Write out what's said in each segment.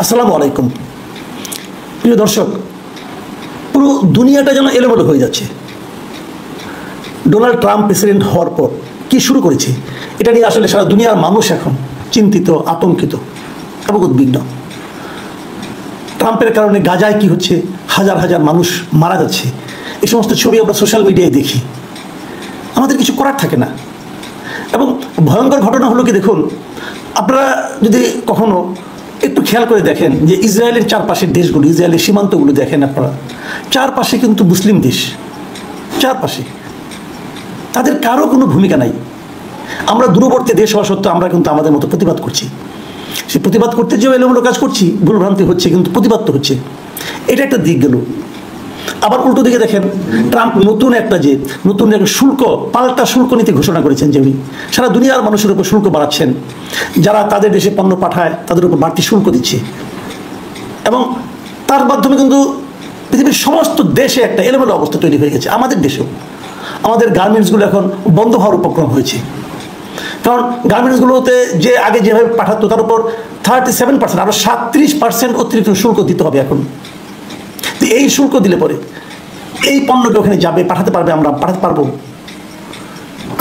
আসসালামু আলাইকুম প্রিয় দর্শক, পুরো দুনিয়াটা যেন এলোমেলো হয়ে যাচ্ছে। ডোনাল্ড ট্রাম্প প্রেসিডেন্ট হওয়ার পর কি শুরু করেছে এটা নিয়ে আসলে সারা দুনিয়ার মানুষ এখন চিন্তিত, আতঙ্কিত এবং উদ্বিগ্ন। ট্রাম্পের কারণে গাজায় কি হচ্ছে, হাজার হাজার মানুষ মারা যাচ্ছে, এই সমস্ত ছবি আমরা সোশ্যাল মিডিয়ায় দেখি, আমাদের কিছু করার থাকে না। এবং ভয়ঙ্কর ঘটনা হলো কি, দেখুন আপনারা যদি কখনো একটু খেয়াল করে দেখেন যে ইসরায়েলের চারপাশের দেশগুলো, ইসরায়েলের সীমান্তগুলো দেখেন আপনারা, চারপাশে কিন্তু মুসলিম দেশ, চারপাশে তাদের কারো কোনো ভূমিকা নাই। আমরা দূরবর্তী দেশ হওয়া সত্ত্বেও আমরা কিন্তু আমাদের মতো প্রতিবাদ করছি। সে প্রতিবাদ করতে যেও এলোমেলো কাজ করছি, ভুলভ্রান্তি হচ্ছে, কিন্তু প্রতিবাদ তো হচ্ছে। এটা একটা দিক গেল। আবার উল্টো দিকে দেখেন, ট্রাম্প নতুন একটা শুল্ক, পাল্টা শুল্ক নীতি ঘোষণা করেছেন, যে উনি সারা দুনিয়ার মানুষের উপর শুল্ক বাড়াচ্ছেন। যারা তাদের দেশে পণ্য পাঠায় তাদের উপর বাড়তি শুল্ক দিচ্ছে, এবং তার মাধ্যমে কিন্তু পৃথিবীর সমস্ত দেশে একটা এলোমেলো অবস্থা তৈরি হয়ে গেছে। আমাদের দেশেও আমাদের গার্মেন্টসগুলো এখন বন্ধ হওয়ার উপক্রম হয়েছে। কারণ গার্মেন্টসগুলোতে যে আগে যেভাবে পাঠাতো তার উপর 37%, আরও 37% অতিরিক্ত শুল্ক দিতে হবে এখন। এই শুল্ক দিলে পরে এই পণ্যটা ওখানে যাবে, পাঠাতে পারবে, আমরা পাঠাতে পারবো?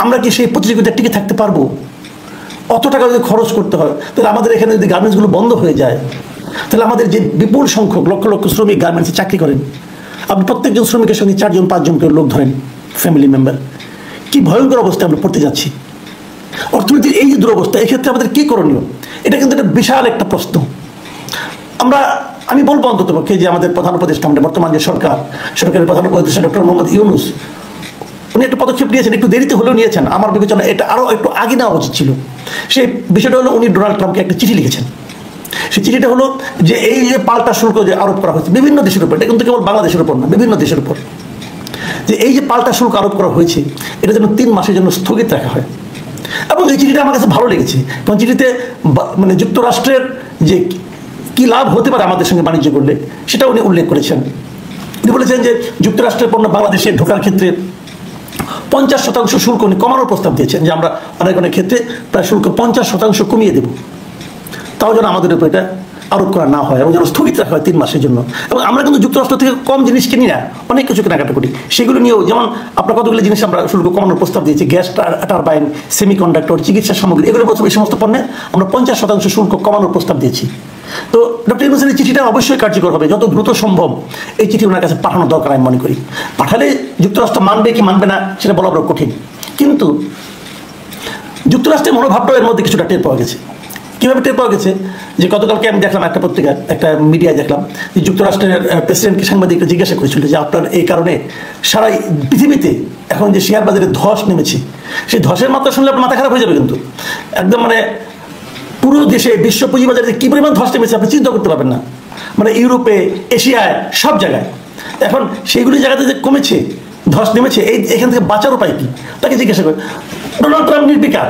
আমরা কি সেই প্রতিযোগিতায় টিকে থাকতে পারবো? অত টাকা যদি খরচ করতে হয়, তাহলে আমাদের এখানে যদি গার্মেন্টসগুলো বন্ধ হয়ে যায়, তাহলে আমাদের যে বিপুল সংখ্যক লক্ষ লক্ষ শ্রমিক গার্মেন্টসে চাকরি করেন, আপনি প্রত্যেকজন শ্রমিকের সঙ্গে 4 জন 5 জন করে লোক ধরেন, ফ্যামিলি মেম্বার, কি ভয়ঙ্কর অবস্থায় আমরা পড়তে যাচ্ছি। অর্থনীতির এই যে দুরবস্থা, এক্ষেত্রে আমাদের কী করণীয়, এটা কিন্তু একটা বিশাল একটা প্রশ্ন। আমি বলবো অন্ততপক্ষে যে আমাদের প্রধান উপদেষ্টা, আমাদের বর্তমান যে সরকারের প্রধান উপদেষ্টা ডক্টর মোহাম্মদ ইউনূস, উনি একটা পদক্ষেপ নিয়েছেন, একটু দেরিতে হলেও নিয়েছেন। আমার বিবেচনা এটা আরও একটু আগে নেওয়া উচিত ছিল। সেই বিষয়টা হলো, উনি ডোনাল্ড ট্রাম্পকে একটা চিঠি লিখেছেন। সেই চিঠিটা হলো যে এই যে পাল্টা শুল্ক যে আরোপ করা হয়েছে বিভিন্ন দেশের উপর, এটা কিন্তু কেবল বাংলাদেশের উপর না, বিভিন্ন দেশের উপর, যে এই যে পাল্টা শুল্ক আরোপ করা হয়েছে, এটা যেন 3 মাসের জন্য স্থগিত রাখা হয়। এবং এই চিঠিটা আমার কাছে ভালো লেগেছে, কারণ চিঠিতে মানে যুক্তরাষ্ট্রের যে কি লাভ হতে পারে আমাদের সঙ্গে বাণিজ্য করলে, সেটা উনি উল্লেখ করেছেন। উনি বলেছেন যে যুক্তরাষ্ট্রের পণ্য বাংলাদেশে ঢোকার ক্ষেত্রে 50% শুল্ক উনি কমানোর প্রস্তাব দিয়েছেন, যে আমরা অনেক অনেক ক্ষেত্রে প্রায় শুল্ক 50% কমিয়ে দেব, তাও যেন আমাদের উপর এটা আরোপ করা না হয় এবং যেন স্থগিত রাখা হয় 3 মাসের জন্য। এবং আমরা কিন্তু যুক্তরাষ্ট্র থেকে কম জিনিস কিনি না, অনেক কিছু কেনাকাটা করি, সেগুলো নিয়েও যেমন আপনার কতগুলো জিনিস আমরা শুল্ক কমানোর প্রস্তাব দিয়েছি, গ্যাস টারবাইন, সেমিকন্ডাক্টর, চিকিৎসা সামগ্রী, এগুলোর বছর এই সমস্ত পণ্যে আমরা 50% শুল্ক কমানোর প্রস্তাব দিয়েছি। তো ডক্টর ইউনূসের এই চিঠিটা অবশ্যই কার্যকর হবে, যত দ্রুত সম্ভব এই চিঠি ওনার কাছে পাঠানো দরকার আমি মনে করি। পাঠালে যুক্তরাষ্ট্র মানবে কি মানবে না সেটা বলা বড় কঠিন, কিন্তু যুক্তরাষ্ট্রের মনোভাবটাও এর মধ্যে কিছুটা টের পাওয়া গেছে। কীভাবে টের পাওয়া গেছে, যে গতকালকে আমি দেখলাম একটা পত্রিকায়, একটা মিডিয়ায় দেখলাম যে যুক্তরাষ্ট্রের প্রেসিডেন্টকে সাংবাদিকরা জিজ্ঞাসা করেছিল যে আপনার এই কারণে সারা পৃথিবীতে এখন যে শেয়ার বাজারে ধস নেমেছে, সেই ধসের মাত্রা শুনলে আপনার মাথা খারাপ হয়ে যাবে। কিন্তু একদম মানে পুরো দেশে বিশ্ব পুঁজিবাজারে কী পরিমাণ ধস নেমেছে আপনি চিন্তা করতে পারবেন না। মানে ইউরোপে, এশিয়ায়, সব জায়গায় এখন সেইগুলি জায়গাতে যে কমেছে, ধস নেমেছে, এখান থেকে বাঁচার উপায় কী তাকে জিজ্ঞাসা করে। ডোনাল্ড ট্রাম্প নির্বিকার,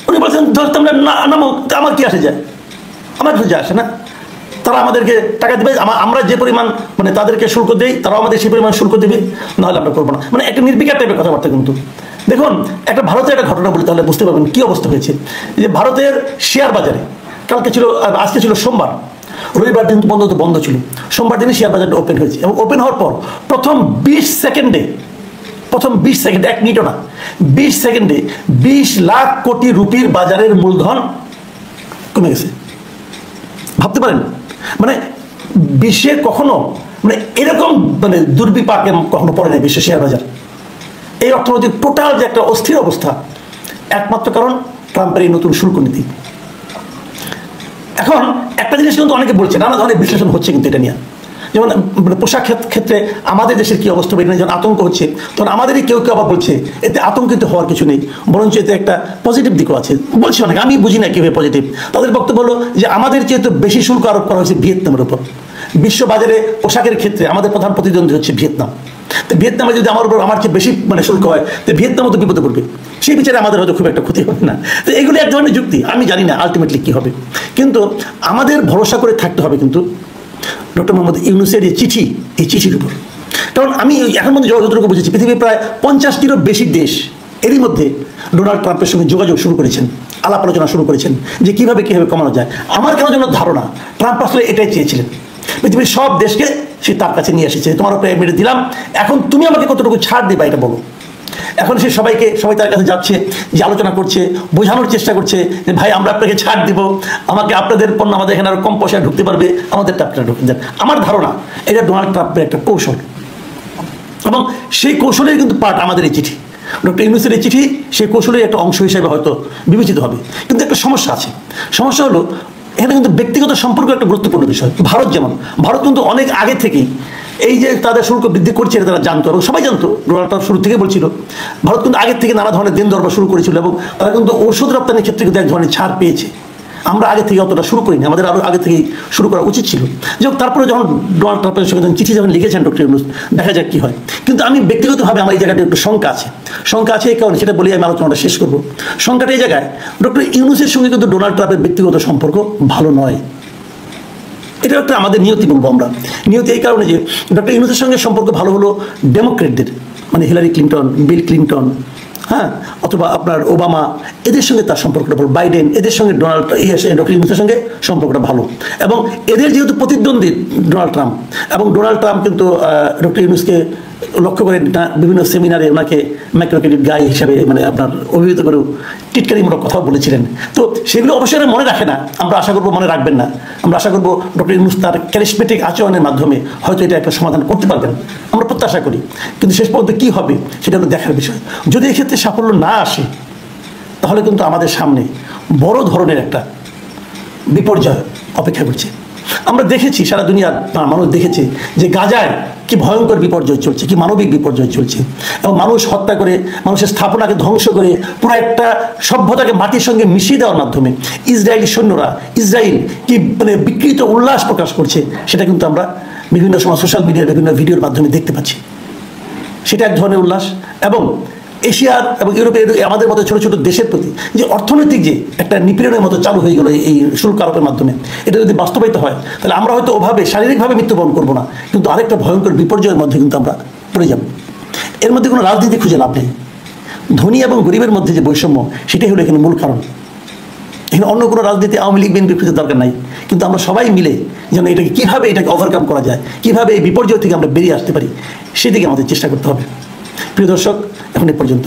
উনি বলছেন ধস তোমরা নামো, আমার কি আসে যায়, আমার কিছু যায় আসে না। তারা আমাদেরকে টাকা দেবে, আমরা যে পরিমাণ মানে তাদেরকে শুল্ক দেই, তারাও আমাদের সেই পরিমাণ শুল্ক দেবে, নাহলে আমরা করবো না। মানে একটা নির্বিকার টাইপের কথাবার্তা। কিন্তু দেখুন, একটা ভারতের একটা ঘটনা বলি, তাহলে বুঝতে পারবেন কী অবস্থা হয়েছে। যে ভারতের শেয়ার বাজারে আজকে ছিল সোমবার, রবিবার দিন বন্ধ ছিল, সোমবার দিনে শেয়ার বাজারটা ওপেন হয়েছে, এবং ওপেন হওয়ার পর প্রথম 20 সেকেন্ডে, 1 মিনিটও না, 20 সেকেন্ডে 20 লাখ কোটি রুপির বাজারের মূলধন কমে গেছে। ভাবতে পারেন, মানে বিশ্বে কখনো মানে এরকম মানে দুর্বিপাকে কখনো পড়ে নাই বিশ্ব শেয়ার বাজার। এই অর্থনৈতিক টোটাল যে একটা অস্থির অবস্থা, একমাত্র কারণ ট্রাম্পের এই নতুন শুল্ক নীতি। এখন একটা জিনিস কিন্তু অনেকে বলছে, নানা ধরনের বিশ্লেষণ হচ্ছে কিন্তু এটা নিয়ে, যেমন পোশাক ক্ষেত্রে আমাদের দেশের কী অবস্থা, এটা যখন আতঙ্ক হচ্ছে, তখন আমাদেরই কেউ আবার বলছে এতে আতঙ্কিত হওয়ার কিছু নেই, বরঞ্চ এতে একটা পজিটিভ দিকও আছে। বলছি অনেক, আমি বুঝি না কীভাবে পজিটিভ। তাদের বক্তব্য হলো যে আমাদের চেয়ে তো বেশি শুল্ক আরোপ করা হয়েছে ভিয়েতনামের উপর। বিশ্ববাজারে পোশাকের ক্ষেত্রে আমাদের প্রধান প্রতিদ্বন্দ্বী হচ্ছে ভিয়েতনাম। তো ভিয়েতনামে যদি আমার চেয়ে বেশি মানে শুল্ক হয়, তো ভিয়েতনামও তো বিপদে পড়বে, সেই বিচারে আমাদের হয়তো খুব একটা ক্ষতি হবে না। তো এগুলো এক ধরনের যুক্তি, আমি জানি না আলটিমেটলি কী হবে, কিন্তু আমাদের ভরসা করে থাকতে হবে কিন্তু ডক্টর মোহাম্মদ ইউনূসের এই চিঠি, এই চিঠির উপর। কারণ আমি এখন মধ্যে যতটুকু বুঝেছি, পৃথিবীর প্রায় 50টিরও বেশি দেশ এরই মধ্যে ডোনাল্ড ট্রাম্পের সঙ্গে যোগাযোগ শুরু করেছেন আলাপ আলোচনা শুরু করেছেন যে কীভাবে কমানো যায়। আমার কেন যেন ধারণা ট্রাম্প আসলে এটাই চেয়েছিলেন, পৃথিবীর সব দেশকে সে তার কাছে নিয়ে এসেছে, তোমার উপরে মেরে দিলাম, এখন তুমি আমাকে কতটুকু ছাড় দিবা এটা বলো। এখন সে সবাই তার কাছে যাচ্ছে, যে আলোচনা করছে, বোঝানোর চেষ্টা করছে যে ভাই আমরা আপনাকে ছাড় দিব, আমাকে আপনাদের পণ্য আমাদের এখানে আরো কম পয়সায় ঢুকতে পারবে, আমাদেরটা আপনারা ঢুকতে দেন। আমার ধারণা এটা ডোনাল্ড ট্রাম্পের একটা কৌশল, এবং সেই কৌশলের কিন্তু পার্ট আমাদের এই চিঠি, ডক্টর ইউনূসের এই চিঠি সেই কৌশলের একটা অংশ হিসেবে হয়তো বিবেচিত হবে। কিন্তু একটা সমস্যা আছে, সমস্যা হলো এখানে কিন্তু ব্যক্তিগত সম্পর্ক একটা গুরুত্বপূর্ণ বিষয়। ভারত কিন্তু অনেক আগে থেকেই এই যে তাদের শুল্ক বৃদ্ধি করছে এটা তারা জানতো, এবং সবাই জানতো, ডোনাল্ড ট্রাম্প শুরু থেকে বলছিল। ভারত কিন্তু আগের থেকে নানা ধরনের দেন দরবার শুরু করেছিল, এবং তারা কিন্তু ঔষধ রপ্তানির ক্ষেত্রে কিন্তু এক ধরনের ছাড় পেয়েছে। আমরা আগে থেকে অতটা শুরু করিনি, আমাদের আরও আগে থেকেই শুরু করা উচিত ছিল। যাই হোক, তারপরে যখন ডোনাল্ড ট্রাম্পের সঙ্গে চিঠি যখন লিখেছেন ডক্টর ইউনূস, দেখা যাক কী হয়। কিন্তু আমি ব্যক্তিগতভাবে আমার এই জায়গাটা একটু শঙ্কা আছে এই কারণে, সেটা বলে আমি আলোচনাটা শেষ করবো। শঙ্কাটা এই জায়গায়, ডক্টর ইউনূসের সঙ্গে কিন্তু ডোনাল্ড ট্রাম্পের ব্যক্তিগত সম্পর্ক ভালো নয়। এটা একটা আমাদের নিয়তি বলবো আমরা, নিয়তি এই কারণে যে ডক্টর ইউনূসের সঙ্গে সম্পর্ক ভালো হলো ডেমোক্রেটদের, মানে হিলারি ক্লিন্টন, বিল ক্লিন্টন, হ্যাঁ, অথবা আপনার ওবামা, এদের সঙ্গে তার সম্পর্কটা ভালো, বাইডেন, এদের সঙ্গে ডক্টর ইউনূসের সঙ্গে সম্পর্কটা ভালো। এবং এদের যেহেতু প্রতিদ্বন্দ্বী ডোনাল্ড ট্রাম্প, এবং ডোনাল্ড ট্রাম্প কিন্তু ডক্টর ইউনূসকে লক্ষ্য করে বিভিন্ন সেমিনারে ওনাকে ম্যাক্রোক্রেডিট গাই হিসাবে মানে আপনার অভিহিত করে টিটকারিমূলক কথাও বলেছিলেন। তো সেগুলো অবশ্যই মনে রাখে না, আমরা আশা করবো মনে রাখবেন না। আমরা আশা করবো ডক্টর ইউনূস তার ক্যারিসমেটিক আচরণের মাধ্যমে হয়তো এটা একটা সমাধান করতে পারবেন, আমরা প্রত্যাশা করি। কিন্তু শেষ পর্যন্ত কী হবে সেটা হলো দেখার বিষয়। যদি এক্ষেত্রে সাফল্য না আসে, তাহলে কিন্তু আমাদের সামনে বড় ধরনের একটা বিপর্যয় অপেক্ষা করছে। আমরা দেখেছি, সারা দুনিয়ার মানুষ দেখেছে যে গাজায় কি ভয়ঙ্কর বিপর্যয় চলছে, কি মানবিক বিপর্যয় চলছে, এবং মানুষ হত্যা করে, মানুষের স্থাপনাকে ধ্বংস করে পুরো একটা সভ্যতাকে মাটির সঙ্গে মিশিয়ে দেওয়ার মাধ্যমে ইসরায়েলি সৈন্যরা ইসরায়েল কি মানে বিকৃত উল্লাস প্রকাশ করছে, সেটা কিন্তু আমরা বিভিন্ন সময় সোশ্যাল মিডিয়ার বিভিন্ন ভিডিওর মাধ্যমে দেখতে পাচ্ছি। সেটা এক ধরনের উল্লাস। এবং এশিয়ার এবং ইউরোপের আমাদের মতো ছোটো ছোটো দেশের প্রতি যে অর্থনৈতিক যে একটা নিপীড়নের মতো চালু হয়ে গেলো এই শুল্ক আরোপের মাধ্যমে, এটা যদি বাস্তবায়িত হয় তাহলে আমরা হয়তো ওভাবে শারীরিকভাবে মৃত্যুবরণ করবো না, কিন্তু আরেকটা ভয়ঙ্কর বিপর্যয়ের মধ্যে কিন্তু আমরা পড়ে যাব। এর মধ্যে কোনো রাজনীতি খুঁজে লাভ নেই। ধনী এবং গরিবের মধ্যে যে বৈষম্য, সেটাই হলো এখানে মূল কারণ। এখানে অন্য কোনো রাজনীতি আওয়ামী লীগ বিএনপি খুঁজে দরকার নাই, কিন্তু আমরা সবাই মিলে যেন এটাকে কীভাবে এটাকে ওভারকাম করা যায়, কীভাবে এই বিপর্যয় থেকে আমরা বেরিয়ে আসতে পারি, সেদিকে আমাদের চেষ্টা করতে হবে। প্রিয় দর্শক, এখন এ পর্যন্ত।